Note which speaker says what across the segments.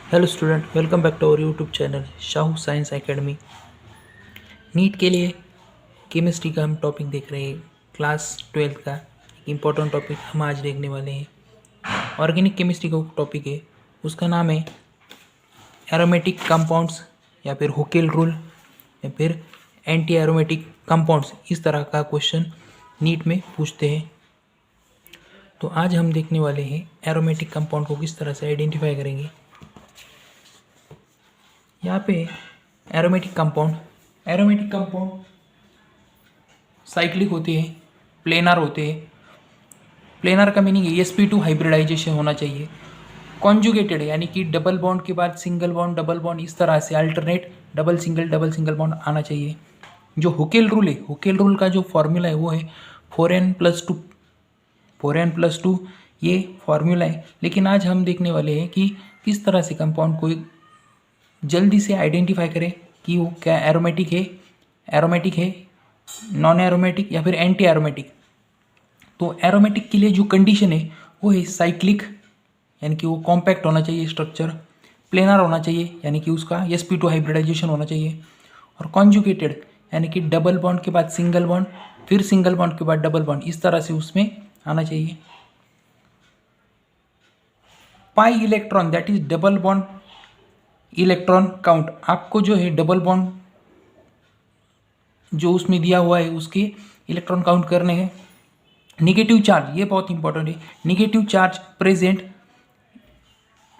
Speaker 1: Hello student, welcome back to our YouTube channel Shahu science academy. NEET के लिए chemistry का हम टॉपिक देख रहे हैं। क्लास 12 का एक इम्पॉर्टेंट टॉपिक हम आज देखने वाले हैं। ऑर्गेनिक केमिस्ट्री का टॉपिक है, उसका नाम है एरोमेटिक कंपाउंड्स या फिर हुकेल रूल या फिर एंटी एरोमेटिक कंपाउंड्स। इस तरह का क्वेश्चन नीट में पूछते हैं। तो आज हम देखने वाले हैं एरोमेटिक कंपाउंड को किस तरह से आइडेंटिफाई करेंगे। यहाँ पे एरोमेटिक कंपाउंड साइक्लिक होते हैं, प्लेनर होते हैं। प्लेनर का मीनिंग है sp2 हाइब्रिडाइजेशन होना चाहिए। कॉन्जुगेटेड यानी कि डबल बॉन्ड के बाद सिंगल बॉन्ड, डबल बॉन्ड, इस तरह से अल्टरनेट डबल सिंगल बॉन्ड आना चाहिए। जो हुकेल रूल है, हुकेल रूल का जो फॉर्मूला है वो है 4n+2। 4n+2 ये फॉर्मूला है। लेकिन आज हम देखने वाले हैं कि किस तरह से कंपाउंड को जल्दी से आइडेंटिफाई करें कि वो क्या एरोमेटिक है, नॉन एरोमेटिक या फिर एंटी एरोमेटिक। तो एरोमेटिक के लिए जो कंडीशन है वो है साइक्लिक, यानी कि वो कॉम्पैक्ट होना चाहिए स्ट्रक्चर, प्लेनर होना चाहिए यानी कि उसका sp2 हाइब्रिडाइजेशन होना चाहिए, और कॉन्जुगेटेड यानी कि डबल बॉन्ड के बाद सिंगल बॉन्ड, फिर सिंगल बॉन्ड के बाद डबल बॉन्ड, इस तरह से उसमें आना चाहिए। Pi electron that is double bond electron count, आपको जो है डबल बॉन्ड जो उसमें दिया हुआ है उसके इलेक्ट्रॉन काउंट करने हैं। निगेटिव चार्ज, ये बहुत इंपॉर्टेंट है, negative charge present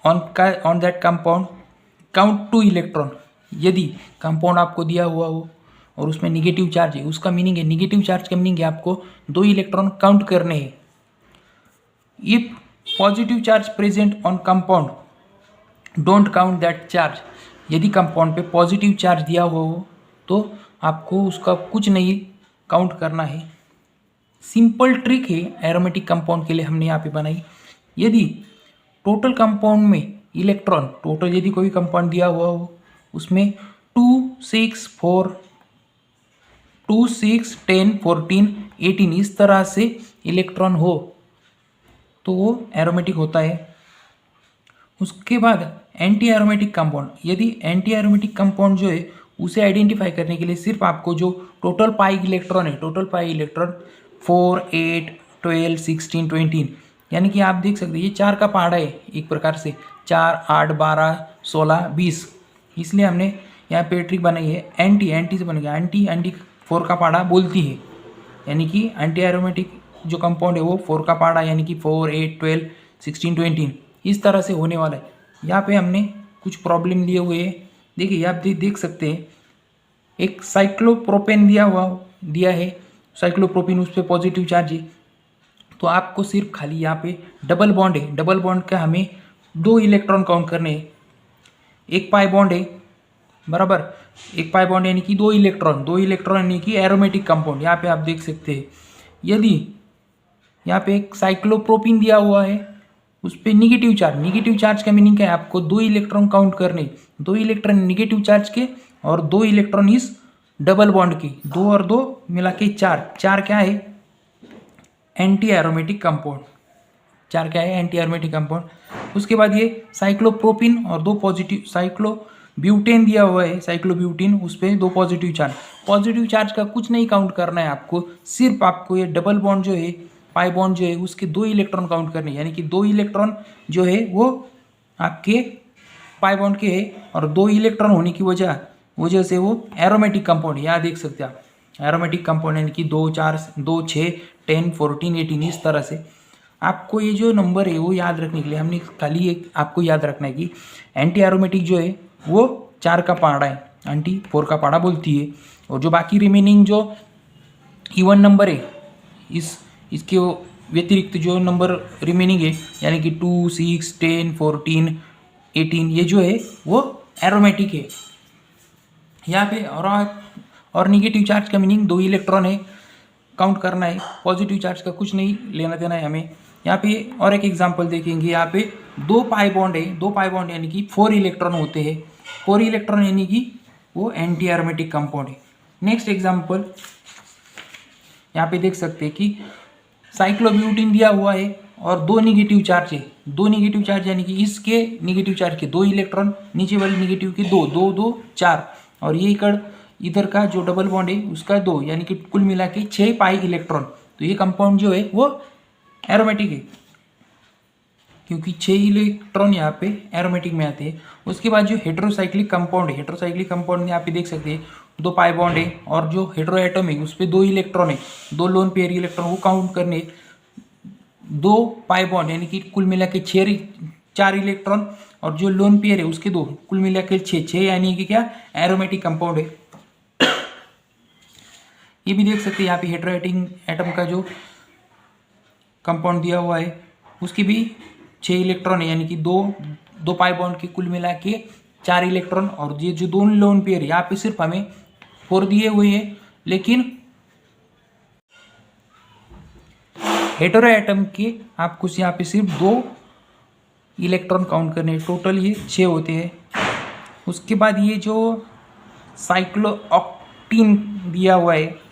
Speaker 1: on that compound count 2 electron. यदि कंपाउंड आपको दिया हुआ हो और उसमें निगेटिव चार्ज है, उसका मीनिंग है, निगेटिव चार्ज का मीनिंग है आपको 2 इलेक्ट्रॉन काउंट करने हैं। If positive charge present on compound don't count that charge, यदि कंपाउंड पे पॉजिटिव चार्ज दिया हुआ हो तो आपको उसका कुछ नहीं काउंट करना है। सिंपल ट्रिक है एरोमेटिक कंपाउंड के लिए हमने यहाँ पे बनाई। यदि टोटल कंपाउंड में इलेक्ट्रॉन, टोटल यदि कोई कंपाउंड दिया हुआ हो उसमें 2, 6, 4, 2, 6, 10, 14, 18 इस तरह से इलेक्ट्रॉन हो तो वो एरोमेटिक होता है। उसके बाद एंटी एरोमेटिक कंपाउंड, यदि एंटी एरोमेटिक कंपाउंड जो है उसे आइडेंटिफाई करने के लिए सिर्फ आपको जो टोटल पाई इलेक्ट्रॉन है, टोटल पाई इलेक्ट्रॉन 4, 8, 12, 16, 20, यानी कि आप देख सकते हैं ये 4 का पहाड़ा है एक प्रकार से, 4, 8, 12, 16, 20। इसलिए हमने यहाँ पे ट्रिक बनाई है, एंटी से बनेगा, एंटी 4 का पहाड़ा बोलती है, यानी कि एंटी एरोमेटिक जो कंपाउंड है वो 4 का पहाड़ा यानी कि 4, 8, 12, 16, 20 इस तरह से होने वाला है। यहाँ पे हमने कुछ प्रॉब्लम लिए हुए हैं। देखिए आप देख सकते हैं एक साइक्लोप्रोपेन दिया है, साइक्लोप्रोपेन उस पर पॉजिटिव चार्ज है। तो आपको सिर्फ खाली यहाँ पे डबल बॉन्ड है, डबल बॉन्ड का हमें 2 इलेक्ट्रॉन काउंट करने हैं। एक पाई बॉन्ड है, बराबर, एक पाई बॉन्ड यानी कि 2 इलेक्ट्रॉन यानी कि एरोमेटिक कंपाउंड। यहाँ पे आप देख सकते हैं यदि यहाँ पे एक साइक्लोप्रोपिन दिया हुआ है उस पर निगेटिव चार्ज का मीनिंग क्या है, आपको 2 इलेक्ट्रॉन काउंट करने, 2 इलेक्ट्रॉन निगेटिव चार्ज के और 2 इलेक्ट्रॉन इस डबल बॉन्ड की, 2 और 2 मिला के 4 क्या है एंटी एरोमेटिक कंपाउंड, 4 क्या है एंटी एरोमेटिक कंपाउंड। उसके बाद ये साइक्लोप्रोपिन और 2 पॉजिटिव, साइक्लोब्यूटेन दिया हुआ है, साइक्लोब्यूटेन उस पर 2 पॉजिटिव चार्ज का कुछ नहीं काउंट करना है आपको, सिर्फ आपको ये डबल बॉन्ड जो है, पाई बॉन्ड जो है उसके 2 इलेक्ट्रॉन काउंट करने, यानी कि 2 इलेक्ट्रॉन जो है वो आपके पाई बॉन्ड के है और 2 इलेक्ट्रॉन होने की वजह से वो एरोमेटिक कंपाउंड है। यहाँ देख सकते हैं आप एरोमेटिक कंपाउंड यानी कि 2, 4, 2, 6, 10, 14, 18 इस तरह से। आपको ये जो नंबर है वो याद रखने के लिए हमने खाली एक आपको याद रखना है कि एंटी एरोमेटिक जो है वो 4 का पहाड़ा है, एंटी 4 का पहाड़ा बोलती है, और जो बाकी रिमेनिंग जो इवन नंबर है इसके व्यतिरिक्त जो नंबर रिमेनिंग है यानी कि 2, 6, 10, 14, 18 ये जो है वो एरोमेटिक है। यहाँ पे और निगेटिव चार्ज का मीनिंग 2 इलेक्ट्रॉन है, काउंट करना है, पॉजिटिव चार्ज का कुछ नहीं लेना देना है हमें। यहाँ पे और एक एग्जांपल देखेंगे, यहाँ पे 2 पाई बॉन्ड है, 2 पाई बॉन्ड यानी कि 4 इलेक्ट्रॉन होते हैं, 4 इलेक्ट्रॉन यानी कि वो एंटी एरोमेटिक कंपाउंड है। नेक्स्ट एग्जांपल यहाँ पे देख सकते हैं कि साइक्लोब्यूटेन दिया हुआ है और दो निगेटिव चार्ज है, दो निगेटिव चार्ज यानी कि इसके निगेटिव चार्ज के दो इलेक्ट्रॉन, नीचे वाले निगेटिव के दो, दो दो चार, और ये इधर का जो डबल बॉन्ड है उसका दो, यानी कि कुल मिला के 6 पाई इलेक्ट्रॉन। तो ये कंपाउंड जो है वो एरोमेटिक है, क्योंकि 6 इलेक्ट्रॉन यहाँ पे एरोमेटिक में आते हैं। उसके बाद जो हेट्रोसाइक्लिक कंपाउंड है, हेट्रोसाइक्लिक कंपाउंड यहाँ पे देख सकते हैं दो पाई बॉन्ड है, और जो हेट्रो एटम है उस पर दो इलेक्ट्रॉन है, दो लोन पेयर इलेक्ट्रॉन को काउंट करने, दो पाई बॉन्ड यानी कि कुल मिला के 4 इलेक्ट्रॉन, और जो लोन पेयर है उसके दो, कुल मिला के 6 यानी कि क्या एरोमेटिक कंपाउंड है। ये भी देख सकते हैं यहाँ पे हेट्रोएटिंग एटम का जो कंपाउंड दिया हुआ है उसकी भी 6 इलेक्ट्रॉन है, यानी कि दो पाई बॉन्ड के कुल मिला के 4 इलेक्ट्रॉन, और ये जो दोनों लोन पेयर है यहाँ पे सिर्फ हमें 4 दिए हुए हैं, लेकिन हेटेरो एटम के आपको यहाँ पे सिर्फ 2 इलेक्ट्रॉन काउंट करने, टोटल ये 6 होते हैं। उसके बाद ये जो साइक्लोऑक्टीन दिया हुआ है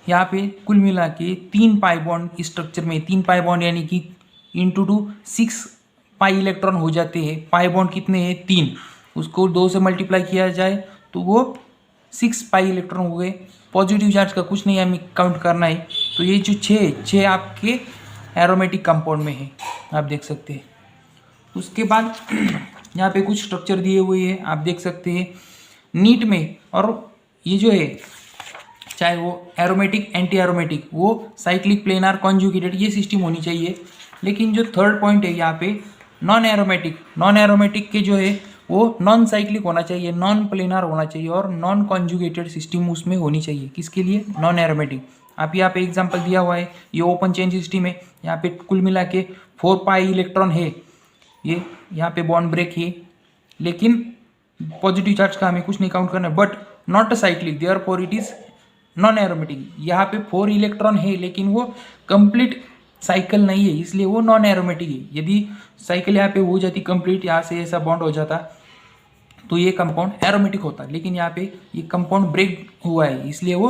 Speaker 1: यहाँ पे कुल मिला के 3 पाई बॉन्ड स्ट्रक्चर में, 3 पाई बॉन्ड यानी कि इंटू 6 पाई इलेक्ट्रॉन हो जाते हैं। पाई बॉन्ड कितने हैं 3, उसको 2 से मल्टीप्लाई किया जाए तो वो 6 पाई इलेक्ट्रॉन हो गए। पॉजिटिव चार्ज का कुछ नहीं हमें काउंट करना है। तो ये जो 6 आपके एरोमेटिक कंपाउंड में है, आप देख सकते हैं। उसके बाद यहाँ पे कुछ स्ट्रक्चर दिए हुए हैं, आप देख सकते हैं नीट में। और ये जो है चाहे वो एरोमेटिक एंटी एरोमेटिक, वो साइक्लिक प्लेनार कॉन्जुगेटेड ये सिस्टम होनी चाहिए। लेकिन जो थर्ड पॉइंट है यहाँ पे नॉन एरोमेटिक के जो है वो नॉन साइक्लिक होना चाहिए, नॉन प्लेनार होना चाहिए, और नॉन कॉन्जुगेटेड सिस्टम उसमें होनी चाहिए। किसके लिए? Non aromatic. आप यहाँ पे एग्जांपल दिया हुआ है, ये ओपन चेन सिस्टम है, यहाँ पे कुल मिला के 4 पाई इलेक्ट्रॉन है, ये यहाँ पे बॉन्ड ब्रेक है, लेकिन पॉजिटिव चार्ज का हमें कुछ नहीं काउंट करना, but not cyclic, therefore it is non aromatic. यहाँ पे 4 इलेक्ट्रॉन है लेकिन वो कंप्लीट साइकिल नहीं है, इसलिए वो नॉन एरोमेटिक है। यदि साइकिल यहाँ पे हो जाती कंप्लीट, यहाँ से ऐसा बॉन्ड हो जाता तो ये कंपाउंड एरोमेटिक होता, लेकिन यहाँ पे ये कंपाउंड ब्रेक हुआ है इसलिए वो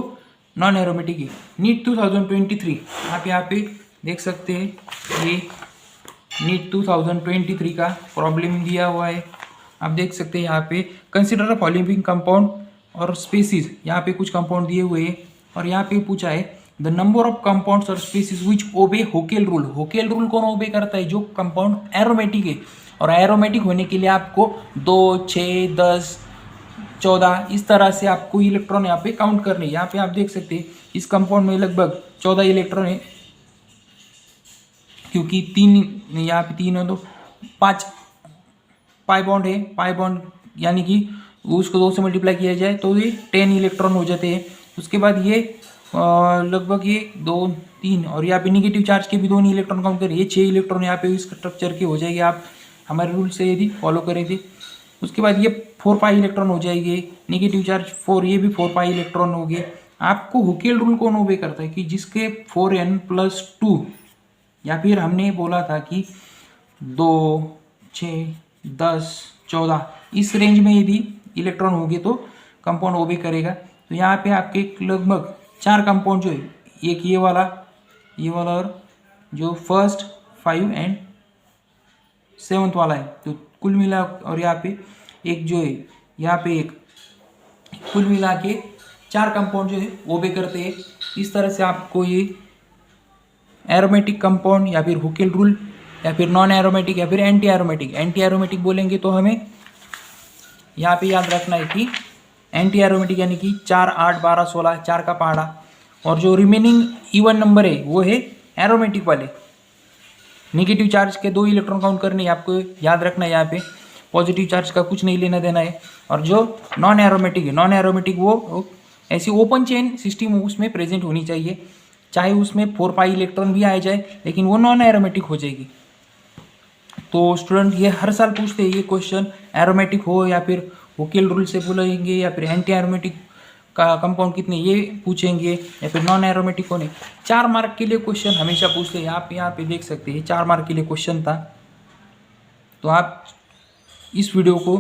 Speaker 1: नॉन एरोमेटिक है। नीट 2023 आप यहाँ पे देख सकते हैं, ये नीट 2023 का प्रॉब्लम दिया हुआ है। आप देख सकते हैं यहाँ पे कंसिडर अ फॉलोइंग कंपाउंड और स्पेसीज, यहाँ पे कुछ कंपाउंड दिए हुए हैं, और यहाँ पे पूछा है द नंबर ऑफ कंपाउंड्स और स्पेसीज विच ओबे होकेल रूल। होकेल रूल कौन ओबे करता है? जो कंपाउंड एरोमेटिक है, और एरोमेटिक होने के लिए आपको 2, 6, 10, 14 इस तरह से आपको इलेक्ट्रॉन यहाँ पे काउंट करने। यहाँ पे आप देख सकते हैं इस कंपाउंड में लगभग 14 इलेक्ट्रॉन है, क्योंकि 3 यहाँ पे 3 है तो 5 पाई बॉन्ड है। पाई बॉन्ड यानी कि उसको 2 से मल्टीप्लाई किया जाए तो ये 10 इलेक्ट्रॉन हो जाते हैं। उसके बाद ये लगभग ये 2, 3, और यहाँ पे निगेटिव चार्ज के भी 2 इलेक्ट्रॉन काउंट करें, ये 6 इलेक्ट्रॉन यहाँ पे इस स्ट्रक्चर के हो जाएंगे, आप हमारे रूल से यदि फॉलो करेंगे। उसके बाद ये 4 पाई इलेक्ट्रॉन हो जाएंगे, निगेटिव चार्ज 4, ये भी 4 पाई इलेक्ट्रॉन हो गए। आपको हुकेल रूल कौन ओबे करता है कि जिसके 4n+2, या फिर हमने बोला था कि 2, 6, 10, 14 इस रेंज में यदि इलेक्ट्रॉन होंगे तो कंपाउंड ओबे करेगा। तो यहाँ पे आपके लगभग 4 कंपाउंड जो है, एक ये वाला और जो फर्स्ट 5 एंड 7th वाला है, तो कुल मिला, और यहाँ पे एक जो है, यहाँ पे एक, कुल मिला के 4 कंपाउंड जो है ओबे करते हैं। इस तरह से आपको ये एरोमेटिक कंपाउंड या फिर हुकेल रूल या फिर नॉन एरोमेटिक या फिर एंटी एरोमेटिक बोलेंगे तो हमें यहाँ पे याद रखना है कि एंटी एरोमेटिक यानी कि 4, 8, 12, 16 4 का पहाड़ा, और जो रिमेनिंग इवन नंबर है वो है एरोमेटिक वाले। नेगेटिव चार्ज के 2 इलेक्ट्रॉन काउंट करने, आपको याद रखना है, यहाँ पे पॉजिटिव चार्ज का कुछ नहीं लेना देना है। और जो नॉन एरोमेटिक वो ऐसी ओपन चेन सिस्टम उसमें प्रेजेंट होनी चाहिए, चाहे उसमें 4 पाई इलेक्ट्रॉन भी आ जाए लेकिन वो नॉन एरोमेटिक हो जाएगी। तो स्टूडेंट ये हर साल पूछते हैं ये क्वेश्चन, एरोमेटिक हो या फिर हुकेल रूल से बोलेंगे या फिर एंटी एरोमेटिक का कंपाउंड कितने ये पूछेंगे, या फिर नॉन एरोमेटिक होने। 4 मार्क के लिए क्वेश्चन हमेशा पूछते हैं। आप यहाँ पे देख सकते हैं 4 मार्क के लिए क्वेश्चन था, तो आप इस वीडियो को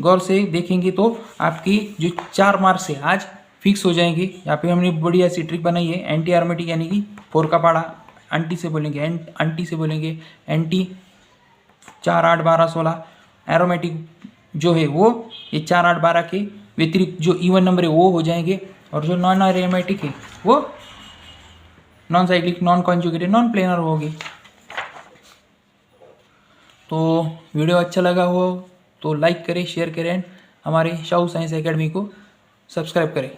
Speaker 1: गौर से देखेंगे तो आपकी जो 4 मार्क्स है आज फिक्स हो जाएंगे। यहाँ पे हमने बढ़िया सी ट्रिक बनाई है, एंटी एरोमेटिक यानी कि 4 का पहाड़ा, आंटी से बोलेंगे आंटी से बोलेंगे एंटी। 4 8 12 16 एरोमेटिक जो है वो ये 4 8 12 के व्यतिरिक्त जो इवन नंबर है वो हो जाएंगे, और जो नॉन एरोमेटिक है वो non cyclic, non conjugated, non planar होगी। तो वीडियो अच्छा लगा हो तो लाइक करें, शेयर करें, हमारे शाहू साइंस एकेडमी को सब्सक्राइब करें।